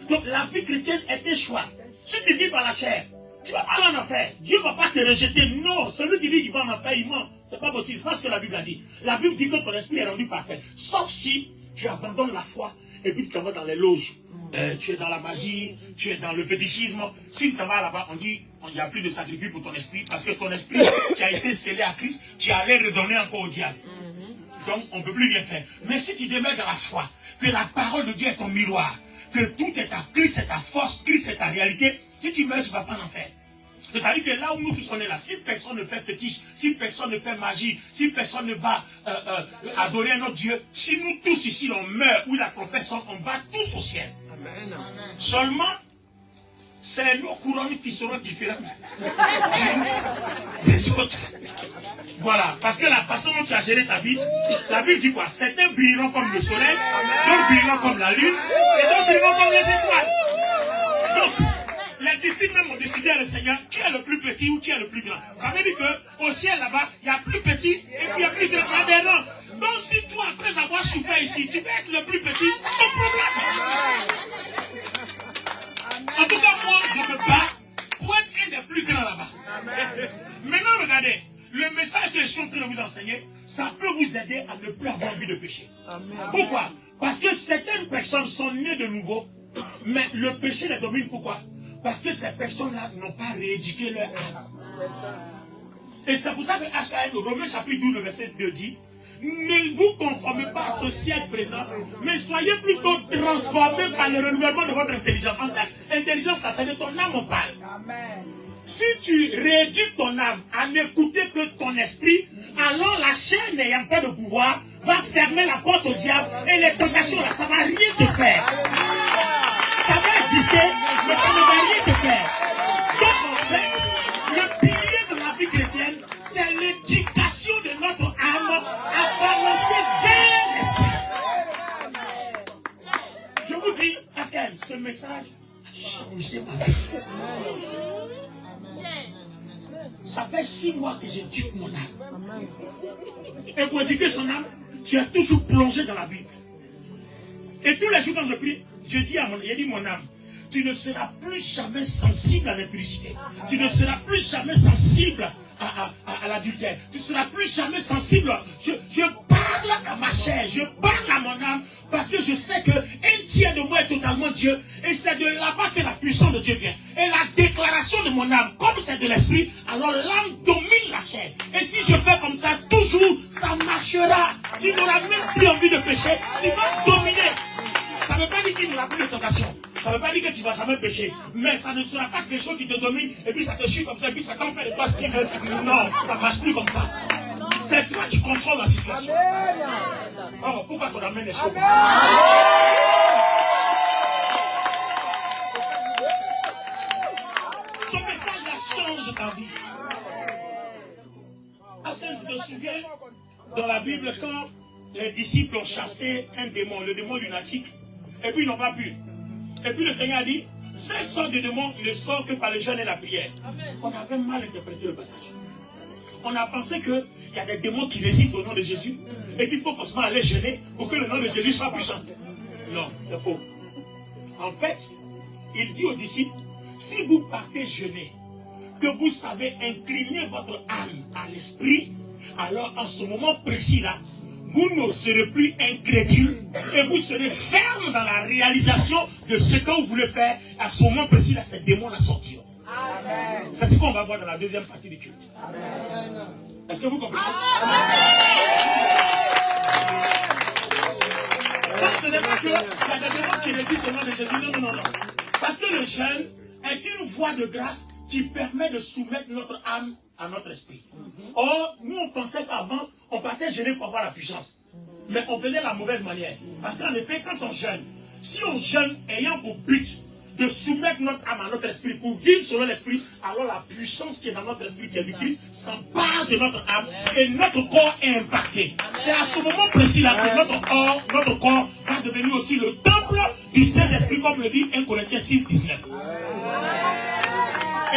Donc la vie chrétienne est un choix. Si tu vis par la chair, tu ne vas pas aller en enfer. Dieu ne va pas te rejeter. Non, celui qui dit qu'il va en enfer, il ment. Ce n'est pas possible. C'est pas ce que la Bible a dit. La Bible dit que ton esprit est rendu parfait. Sauf si tu abandonnes la foi et puis tu t'en vas dans les loges. Tu es dans la magie, tu es dans le fétichisme. Si tu t'en vas là-bas, on dit il n'y a plus de sacrifice pour ton esprit. Parce que ton esprit qui a été scellé à Christ, tu allais redonner encore au diable. Donc on ne peut plus rien faire. Mais si tu demeures dans la foi, que la parole de Dieu est ton miroir, que tout est ta Christ, c'est ta force, Christ, c'est ta réalité, si tu meurs, tu ne vas pas en faire. C'est-à-dire que là où nous tous on est là, si personne ne fait fétiche, si personne ne fait magie, si personne ne va adorer un autre Dieu, si nous tous ici on meurt ou la trompette sonne, on va tous au ciel. Amen. Seulement, c'est nos couronnes qui seront différentes des autres. Voilà, parce que la façon dont tu as géré ta vie, la Bible dit quoi? Certains brilleront comme le soleil, d'autres brilleront comme la lune, et d'autres brilleront comme les étoiles. Donc, les disciples même ont discuté avec le Seigneur, qui est le plus petit ou qui est le plus grand. Ça veut dire qu'au ciel là-bas, il y a plus petit et puis il y a plus grand. Il y a des rangs. Donc si toi, après avoir souffert ici, tu peux être le plus petit, c'est ton problème. En tout cas, moi, je me bats pour être un des plus grands là-bas. Maintenant, regardez, le message que je suis en train de vous enseigner, ça peut vous aider à ne plus avoir envie de pécher. Pourquoi? Parce que certaines personnes sont nées de nouveau, mais le péché les domine. Pourquoi? Parce que ces personnes-là n'ont pas rééduqué leur âme. Et c'est pour ça que HKN, Romains chapitre 12, verset 2 dit, ne vous conformez pas à ce siècle présent, mais soyez plutôt transformés par le renouvellement de votre intelligence. En fait, intelligence, c'est de ton âme on parle. Si tu rééduques ton âme à n'écouter que ton esprit, alors la chair n'ayant pas de pouvoir va fermer la porte au diable et les tentations là, ça ne va rien te faire. Ça va exister, mais ça ne va rien te faire. Donc en fait, le pilier de la vie chrétienne, c'est l'éducation de notre âme à balancer vers l'esprit. Je vous dis, Pascal, ce message a changé ma vie. Ça fait 6 mois que j'éduque mon âme. Et pour éduquer son âme, tu es toujours plongé dans la Bible. Et tous les jours quand je prie, je dis à mon âme, tu ne seras plus jamais sensible à l'impudicité. Tu ne seras plus jamais sensible à l'adultère. Tu ne seras plus jamais sensible. Je parle à ma chair, je parle à mon âme, parce que je sais qu'un tiers de moi est totalement Dieu. Et c'est de là-bas que la puissance de Dieu vient. Et la déclaration de mon âme, comme c'est de l'esprit, alors l'âme domine la chair. Et si je fais comme ça, toujours, ça marchera. Tu n'auras même plus envie de pécher. Tu vas dominer. Ça ne veut pas dire qu'il n'y aura plus de tentation. Ça ne veut pas dire que tu ne vas jamais pécher. Mais ça ne sera pas quelque chose qui te domine. Et puis ça te suit comme ça. Et puis ça t'en fait de toi ce qu'il veut. Non, ça ne marche plus comme ça. C'est toi qui contrôles la situation. Oh, pourquoi ton amène est chaud? Ce message change ta vie. Est-ce que tu te souviens dans la Bible quand les disciples ont chassé un démon, le démon lunatique, et puis ils n'ont pas pu. Et puis le Seigneur a dit, cette sorte de démon ne sort que par le jeûne et la prière. On avait mal interprété le passage. On a pensé qu'il y a des démons qui résistent au nom de Jésus et qu'il faut forcément aller jeûner pour que le nom de Jésus soit puissant. Non, c'est faux. En fait, il dit aux disciples, si vous partez jeûner, que vous savez incliner votre âme à l'esprit, alors en ce moment précis-là, vous ne serez plus incrédule et vous serez ferme dans la réalisation de ce que vous voulez faire. À ce moment précis-là, ces démons-là sortiront. C'est ce qu'on va voir dans la deuxième partie du culte. Est-ce que vous comprenez? Donc ce n'est pas qu'il y a des démons qui résistent au nom de Jésus. Non, non, non, non. Parce que le jeûne est une voie de grâce qui permet de soumettre notre âme à notre esprit. Or, nous on pensait qu'avant, on partait jeûner pour avoir la puissance. Mais on faisait la mauvaise manière. Parce qu'en effet, quand on jeûne, si on jeûne ayant pour but de soumettre notre âme à notre esprit pour vivre selon l'esprit, alors la puissance qui est dans notre esprit, qui est du Christ, s'empare de notre âme et notre corps est impacté. C'est à ce moment précis-là que notre corps va devenir aussi le temple du Saint-Esprit, comme le dit 1 Corinthiens 6, 19.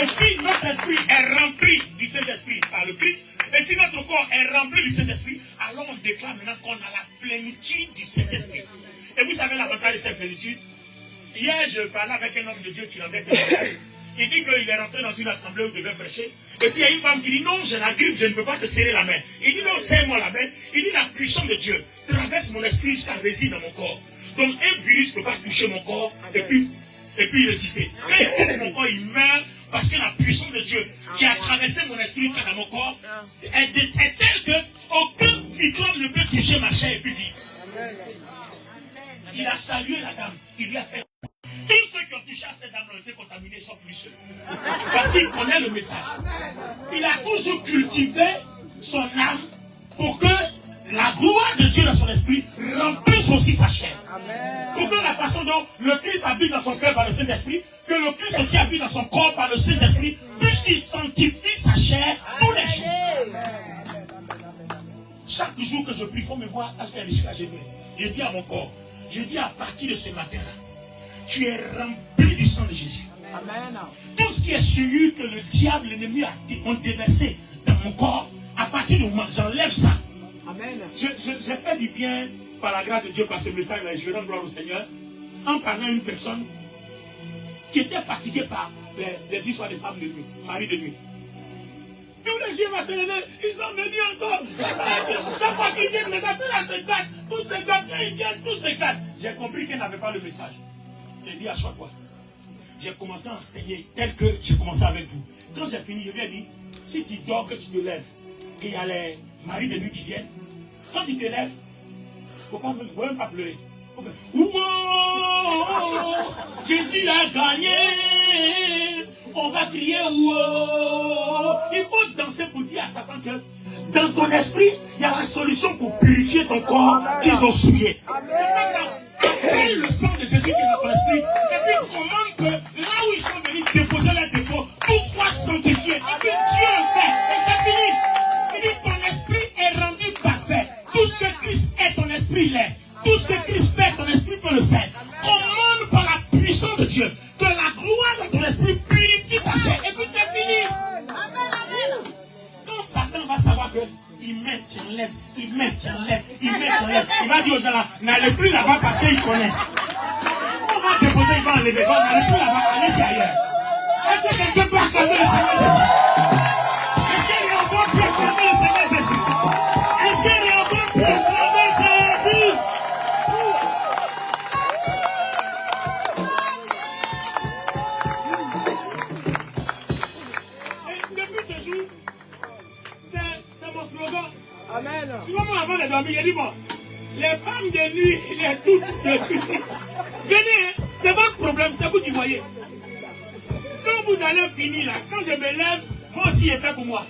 Et si notre esprit est rempli du Saint-Esprit par le Christ, et si notre corps est rempli du Saint-Esprit, alors on déclare maintenant qu'on a la plénitude du Saint-Esprit. Et vous savez l'avantage de cette plénitude? Hier, je parlais avec un homme de Dieu qui rendait témoignage. Il dit qu'il est rentré dans une assemblée où il devait prêcher. Et puis il y a une femme qui dit, non, j'ai la grippe, je ne peux pas te serrer la main. Il dit, non, serre-moi la main. Il dit, la puissance de Dieu traverse mon esprit jusqu'à résider dans mon corps. Donc un virus ne peut pas toucher mon corps et puis résister. Quand il touche mon corps, il meurt parce que la puissance de Dieu qui a traversé mon esprit dans mon corps est telle que aucun microbe ne peut toucher ma chair et puis vivre. Il a salué la dame, il lui a fait. Tous ceux qui ont touché à cette dame ont été contaminés, sont plus ceux. Parce qu'il connaît le message. Il a toujours cultivé son âme pour que la gloire de Dieu dans son esprit remplisse aussi sa chair. Pour que la façon dont le Christ habite dans son cœur par le Saint-Esprit, que le Christ aussi habite dans son corps par le Saint-Esprit, puisqu'il sanctifie sa chair tous les jours. Chaque jour que je prie, il faut me voir à ce qu'il y a des je dis à mon corps, je dis à partir de ce matin-là, tu es rempli du sang de Jésus. Amen. Tout ce qui est souillure que le diable, l'ennemi ont déversé dans mon corps, à partir du moment, j'enlève ça. Amen. J'ai fait du bien par la grâce de Dieu par ce message-là, et je rends gloire au Seigneur, en parlant à une personne qui était fatiguée par les histoires des femmes de nuit, mari de nuit. Tous les jours, va se lever, ils sont venus encore. Chaque fois qu'ils viennent, les appels à se gâtent. Tous se gâtent, quand ils viennent, tous se gâtent. J'ai compris qu'ils n'avaient pas le message. J'ai dit à chaque fois, j'ai commencé à enseigner tel que j'ai commencé avec vous. Quand j'ai fini, je lui ai dit, si tu dors, que tu te lèves, qu'il y a les maris de nuit qui viennent, quand tu te lèves, il ne faut même pas pleurer. Ouah, Jésus a gagné. On va crier ouah. Il faut danser pour dire à Satan que dans ton esprit, il y a la solution pour purifier ton corps qu'ils ont souillé. Appelle le sang de Jésus qui est dans ton esprit. Et puis commande que là où ils sont venus déposer leur dépôt, tout soit sanctifié. Et puis Dieu le fait. Et c'est fini. Il dit ton esprit est rendu parfait. Tout ce que Christ est, ton esprit l'est. Tout ce que Christ fait, ton esprit peut le faire. Commande par la puissance de Dieu que la gloire de ton esprit purifie ta chair. Et puis c'est fini. Quand Satan va savoir que il met, tu enlèves, il met, tu enlèves, il met, tu enlèves, il va dire aux gens là, n'allez plus là-bas parce qu'il connaît. On va déposer, il va enlever. Bon, n'allez plus là-bas, allez-y ailleurs. Est-ce que quelqu'un peut acclamer le Seigneur Jésus? Est-ce que Réhoboam peut acclamer le Seigneur Jésus? Est-ce que Réhoboam peut acclamer Jésus? Et depuis ce jour, c'est mon slogan. Amen. Souvent, moi, avant de dormir, j'ai dit, bon, les femmes de nuit, les toutes de nuit, venez, hein, c'est votre problème, c'est vous qui voyez. Quand vous allez finir là, quand je me lève, moi aussi il est fait pour moi.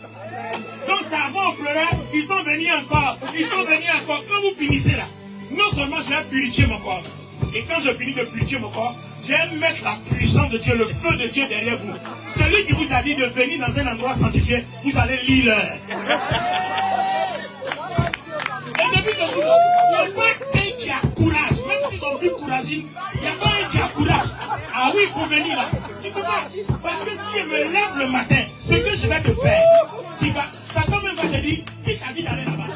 Donc ça avant on pleurait, ils sont venus encore, ils sont venus encore. Quand vous finissez là, non seulement je vais purifier mon corps, et quand je finis de purifier mon corps, je vais mettre la puissance de Dieu, le feu de Dieu derrière vous. Celui qui vous a dit de venir dans un endroit sanctifié, vous allez lire l'heure. Et depuis ce jour, il n'y a pas un qui a courage, même s'ils ont vu couragine, il n'y a pas un qui a courage. Ah oui, pour venir là. Tu peux pas. Parce que si je me lève le matin, ce que je vais te faire, tu vas, Satan même va te dire, qui t'a dit d'aller là-bas?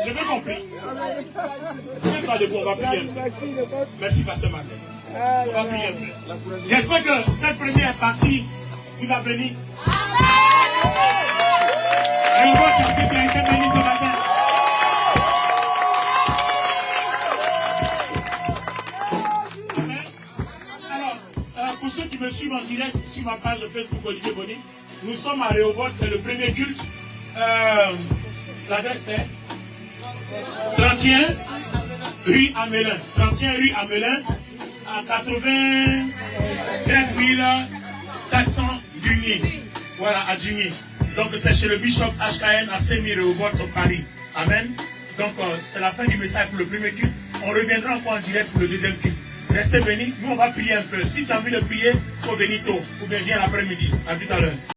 Je veux compris. Même pas debout, on va prier un peu. Merci, Pasteur Martin. On va prier un peu. J'espère que cette première partie vous a béni. Et on voit qu'est-ce que tu as été béni ce matin. Pour ceux qui me suivent en direct sur ma page Facebook Olivier Bonny, nous sommes à Rehoboth, c'est le premier culte. L'adresse est 31 rue Amelin. 31 rue Amelin à 93 400 Dugny. Voilà, à Dugny. Donc c'est chez le Bishop HKN à Saint-Rehoboth au Paris. Amen. Donc c'est la fin du message pour le premier culte. On reviendra encore en direct pour le deuxième culte. Restez bénis, nous on va prier un peu. Si tu as envie de prier, il faut venir tôt, ou bien viens l'après-midi. À tout à l'heure.